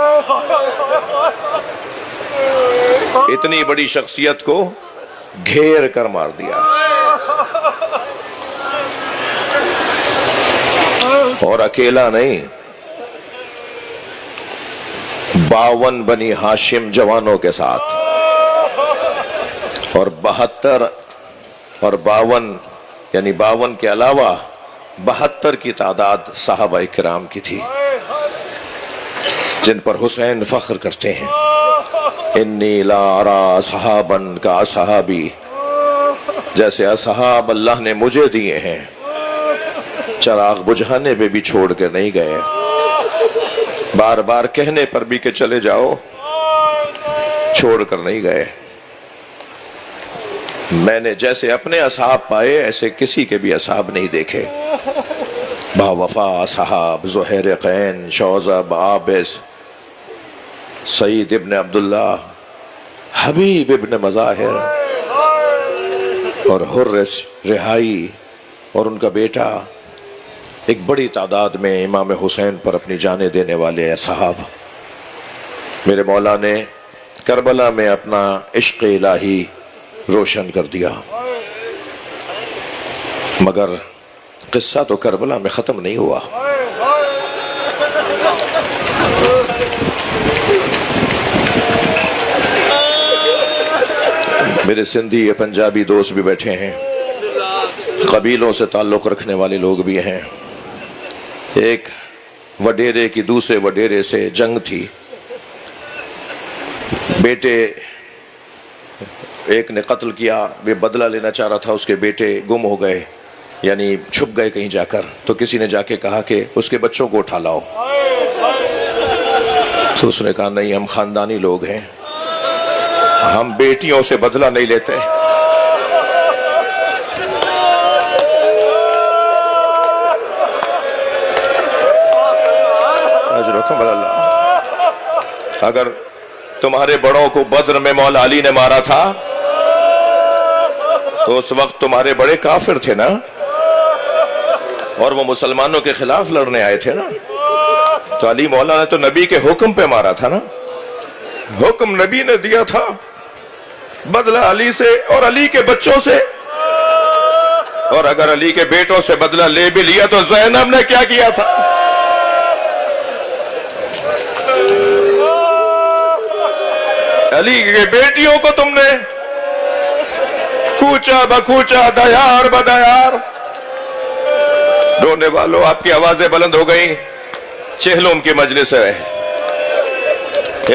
اتنی بڑی شخصیت کو گھیر کر مار دیا، اور اکیلا نہیں، 52 بنی ہاشم جوانوں کے ساتھ، اور 72 اور 52 یعنی 52 کے علاوہ 72 کی تعداد صحابہ کرام کی تھی، جن پر حسین فخر کرتے ہیں، انی لا ارا صحابا کا اصحابی، جیسے اصحاب اللہ نے مجھے دیے ہیں، چراغ بجھانے پہ بھی چھوڑ کے نہیں گئے، بار بار کہنے پر بھی کہ چلے جاؤ چھوڑ کر نہیں گئے۔ میں نے جیسے اپنے اصحاب پائے ایسے کسی کے بھی اصحاب نہیں دیکھے، با وفا اصحاب، زہیرقین، شوذب، عابس، سعید ابن عبداللہ، حبیب ابن مظاہر، اور حرس رہائی اور ان کا بیٹا، ایک بڑی تعداد میں امام حسین پر اپنی جانیں دینے والے اصحاب۔ میرے مولا نے کربلا میں اپنا عشق الہی روشن کر دیا، مگر قصہ تو کربلا میں ختم نہیں ہوا۔ میرے سندھی پنجابی دوست بھی بیٹھے ہیں، قبیلوں سے تعلق رکھنے والے لوگ بھی ہیں۔ ایک وڈیرے کی دوسرے وڈیرے سے جنگ تھی، بیٹے ایک نے قتل کیا، وہ بدلہ لینا چاہ رہا تھا، اس کے بیٹے گم ہو گئے، یعنی چھپ گئے کہیں جا کر، تو کسی نے جا کے کہا کہ اس کے بچوں کو اٹھا لاؤ، تو اس نے کہا نہیں، ہم خاندانی لوگ ہیں، ہم بیٹیوں سے بدلہ نہیں لیتے۔ اجرکم اللہ۔ اگر تمہارے بڑوں کو بدر میں مولا علی نے مارا تھا تو اس وقت تمہارے بڑے کافر تھے نا، اور وہ مسلمانوں کے خلاف لڑنے آئے تھے نا، تو علی مولا نے تو نبی کے حکم پہ مارا تھا نا، حکم نبی نے دیا تھا، بدلہ علی سے اور علی کے بچوں سے، اور اگر علی کے بیٹوں سے بدلہ لے بھی لیا تو زینب نے کیا کیا تھا؟ علی کے بیٹیوں کو تم نے کوچا بکوچا، دیار بدیار۔ رونے والوں، آپ کی آوازیں بلند ہو گئیں، چہلم کی مجلس ہے،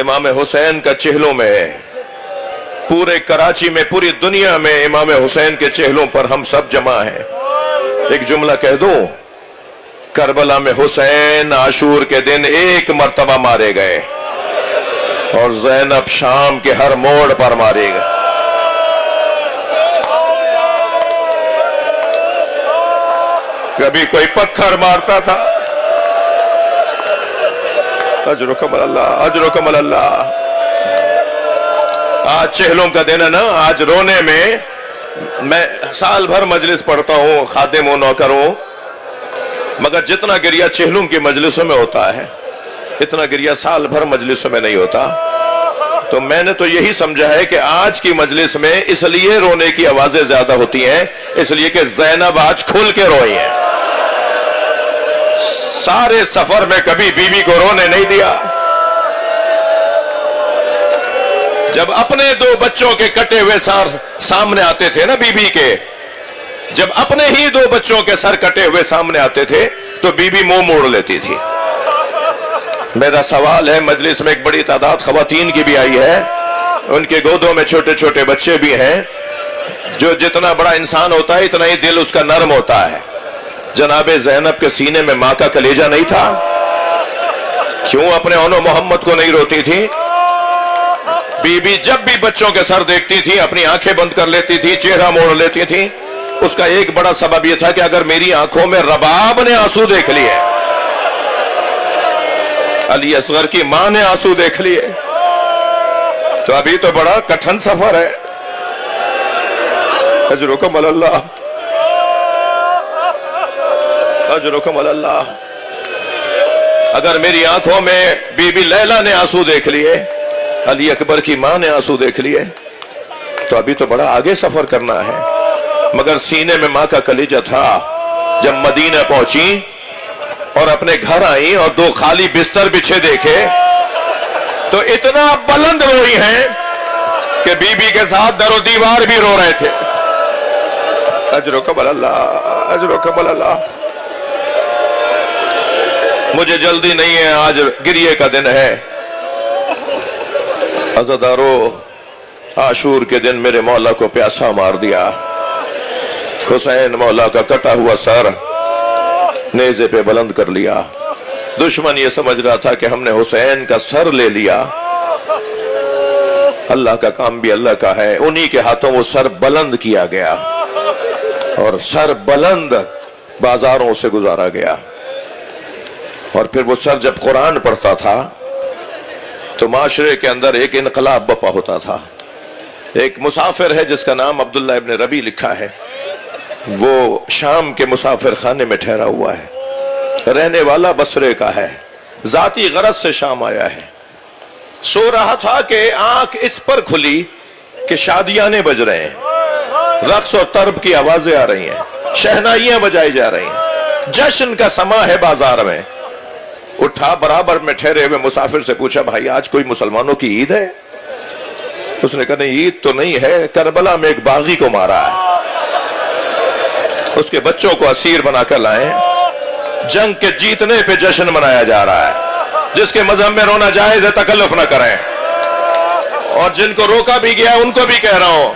امام حسین کا چہلم ہے، پورے کراچی میں، پوری دنیا میں امام حسین کے چہلوں پر ہم سب جمع ہیں۔ ایک جملہ کہہ دوں، کربلا میں حسین عاشور کے دن ایک مرتبہ مارے گئے، اور زینب شام کے ہر موڑ پر مارے گئے۔ کبھی کوئی پتھر مارتا تھا، اجرکم اللہ، اجرکم اللہ۔ آج چہلوں کا دن ہے نا، آج رونے میں سال بھر مجلس پڑھتا ہوں، خادم ہوں، نوکر ہوں، مگر جتنا گریہ چہلوں کی مجلسوں میں ہوتا ہے اتنا گریہ سال بھر مجلسوں میں نہیں ہوتا۔ تو میں نے تو یہی سمجھا ہے کہ آج کی مجلس میں اس لیے رونے کی آوازیں زیادہ ہوتی ہیں، اس لیے کہ زینب آج کھل کے روئی ہیں۔ سارے سفر میں کبھی بیوی کو رونے نہیں دیا۔ جب اپنے 2 بچوں کے کٹے ہوئے سر سامنے آتے تھے نا بی بی کے، جب اپنے ہی 2 بچوں کے سر کٹے ہوئے سامنے آتے تھے تو بی بی منہ موڑ لیتی تھی۔ میرا سوال ہے، مجلس میں ایک بڑی تعداد خواتین کی بھی آئی ہے، ان کے گودوں میں چھوٹے چھوٹے بچے بھی ہیں، جو جتنا بڑا انسان ہوتا ہے اتنا ہی دل اس کا نرم ہوتا ہے۔ جناب زینب کے سینے میں ماں کا کلیجہ نہیں تھا؟ کیوں اپنے اونو محمد کو نہیں روتی تھی؟ بی بی جب بھی بچوں کے سر دیکھتی تھی اپنی آنکھیں بند کر لیتی تھی، چہرہ موڑ لیتی تھی۔ اس کا ایک بڑا سبب یہ تھا کہ اگر میری آنکھوں میں رباب نے آنسو دیکھ لیے، علی اصغر کی ماں نے آنسو دیکھ لیے تو ابھی تو بڑا کٹھن سفر ہے. اجرکم اللہ، اجرکم اللہ. اگر میری آنکھوں میں بی بی لیلا نے آنسو دیکھ لیے، علی اکبر کی ماں نے آنسو دیکھ لیے، تو ابھی تو بڑا آگے سفر کرنا ہے. مگر سینے میں ماں کا کلیجہ تھا. جب مدینہ پہنچی اور اپنے گھر آئی اور 2 خالی بستر بچھے دیکھے تو اتنا بلند روئی ہیں کہ بی بی کے ساتھ در و دیوار بھی رو رہے تھے. اجرکم اللہ، اجرکم اللہ. مجھے جلدی نہیں ہے، آج گریے کا دن ہے. عزادارو، عاشور کے دن میرے مولا کو پیاسا مار دیا. حسین مولا کا کٹا ہوا سر نیزے پہ بلند کر لیا. دشمن یہ سمجھ رہا تھا کہ ہم نے حسین کا سر لے لیا. اللہ کا کام بھی اللہ کا ہے. انہی کے ہاتھوں وہ سر بلند کیا گیا اور سر بلند بازاروں سے گزارا گیا. اور پھر وہ سر جب قرآن پڑھتا تھا تو معاشرے کے اندر ایک انقلاب بپا ہوتا تھا. ایک مسافر ہے جس کا نام عبداللہ ابن ربی لکھا ہے. وہ شام کے مسافر خانے میں ٹھہرا ہوا ہے، رہنے والا بصرے کا ہے، ذاتی غرض سے شام آیا ہے. سو رہا تھا کہ آنکھ اس پر کھلی کہ شادیانے بج رہے ہیں، رقص اور طرب کی آوازیں آ رہی ہیں، شہنائیاں بجائی جا رہی ہیں، جشن کا سما ہے بازار میں. اٹھا، برابر میں ٹھہرے ہوئے مسافر سے پوچھا، بھائی آج کوئی مسلمانوں کی عید ہے؟ اس نے کہا نہیں، عید تو نہیں ہے، کربلا میں ایک باغی کو مارا ہے، اس کے بچوں کو اسیر بنا کر لائے، جنگ کے جیتنے پہ جشن منایا جا رہا ہے. جس کے مذہب میں رونا جائز ہے تکلف نہ کریں. اور جن کو روکا بھی گیا ان کو بھی کہہ رہا ہوں،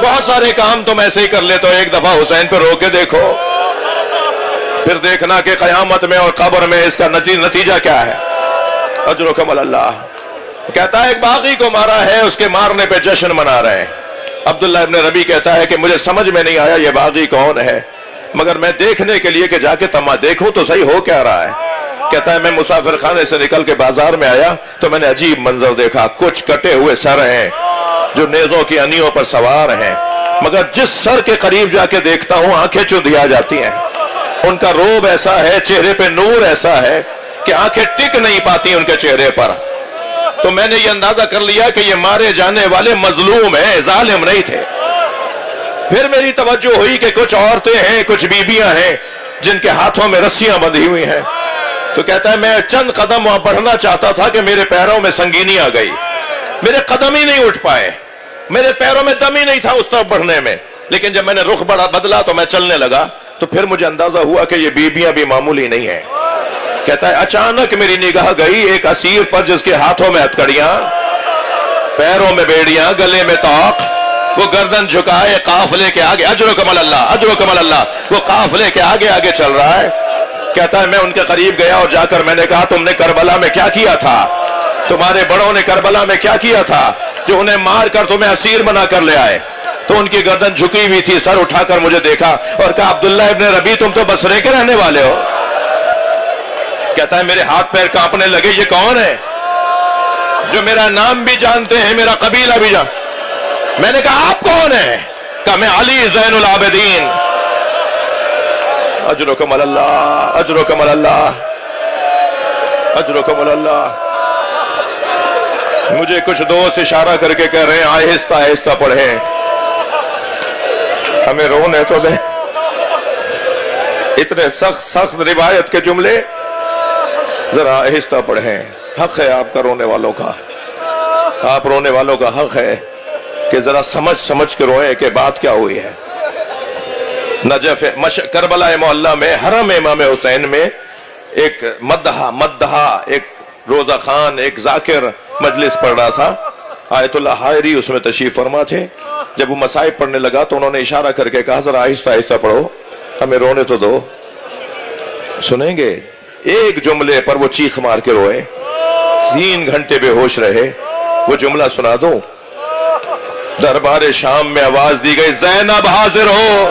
بہت سارے کام تم ایسے ہی کر لیتے ہو، ایک دفعہ حسین پہ رو کے دیکھو، پھر دیکھنا کہ قیامت میں اور قبر میں اس کا نتیجہ کیا ہے. اجرکم اللہ. کہتا ہے ایک باغی کو مارا ہے، اس کے مارنے پہ جشن منا رہے ہیں. عبداللہ ابن ربی کہتا ہے کہ مجھے سمجھ میں نہیں آیا یہ باغی کون ہے، مگر میں دیکھنے کے لیے کہ جا کے تما دیکھوں تو صحیح ہو کیا رہا ہے. کہتا ہے میں مسافر خانے سے نکل کے بازار میں آیا تو میں نے عجیب منظر دیکھا. کچھ کٹے ہوئے سر ہیں جو نیزوں کی انیوں پر سوار ہیں، مگر جس سر کے قریب جا کے دیکھتا ہوں آنکھیں چندھیا جاتی ہیں. ان کا روب ایسا ہے، چہرے پہ نور ایسا ہے کہ آنکھیں ٹک نہیں پاتی ان کے چہرے پر. تو میں نے یہ اندازہ کر لیا کہ یہ مارے جانے والے مظلوم ہیں، ظالم نہیں تھے. پھر میری توجہ ہوئی کہ کچھ عورتیں ہیں، کچھ بیبیاں ہیں جن کے ہاتھوں میں رسیاں بندھی ہوئی ہیں. تو کہتا ہے میں چند قدم وہاں بڑھنا چاہتا تھا کہ میرے پیروں میں سنگینی آ گئی، میرے قدم ہی نہیں اٹھ پائے، میرے پیروں میں دم ہی نہیں تھا اس طرف بڑھنے میں. لیکن جب میں نے رخ بدلا تو میں چلنے لگا تو پھر مجھے اندازہ ہوا کہ یہ بیبیاں بھی معمولی نہیں ہیں. کہتا ہے اچانک میری نگاہ گئی ایک اسیر پر جس کے ہاتھوں میں ہتھکڑیاں، پیروں میں بیڑیاں، گلے میں طاق، وہ گردن جھکائے قافلے کے آگے، اجرکم اللہ، اجرکم اللہ، وہ قافلے کے آگے آگے چل رہا ہے. کہتا ہے میں ان کے قریب گیا اور جا کر میں نے کہا تم نے کربلا میں کیا کیا تھا؟ تمہارے بڑوں نے کربلا میں کیا کیا تھا جو انہیں مار کر تمہیں اسیر بنا کر لے آئے؟ تو ان کی گردن جھکی ہوئی تھی، سر اٹھا کر مجھے دیکھا اور کہا عبداللہ ابن ربی تم تو بصرے کے رہنے والے ہو. کہتا ہے میرے ہاتھ پیر کانپنے لگے، یہ کون ہے جو میرا نام بھی جانتے ہیں، میرا قبیلہ بھی میں نے کہا آپ کون ہیں؟ کہا میں علی زین العابدین. اجرکم اللہ، اجرکم اللہ، اجرکم اللہ. مجھے کچھ دوست اشارہ کر کے کہہ رہے ہیں آہستہ آہستہ پڑھیں، ہمیں رونے تو دیں. اتنے سخت روایت کے جملے، ذرا آہستہ پڑھیں. حق ہے آپ کا رونے والوں کا، آپ رونے والوں کا حق ہے کہ ذرا سمجھ کے روئیں کہ بات کیا ہوئی ہے. نجف کربلا معلی میں حرم امام حسین میں ایک مدحہ ایک روزہ خان، ایک ذاکر مجلس پڑھ رہا تھا. آیت اللہ حائری اس میں تشریف فرما تھے. جب وہ مصائب پڑھنے لگا تو انہوں نے اشارہ کر کے کہا ذرا آہستہ آہستہ پڑھو، ہمیں رونے تو دو. سنیں گے ایک جملے پر وہ چیخ مار کے روئے، 3 گھنٹے بے ہوش رہے. وہ جملہ سنا دوں؟ دربار شام میں آواز دی گئی زینب حاضر ہو.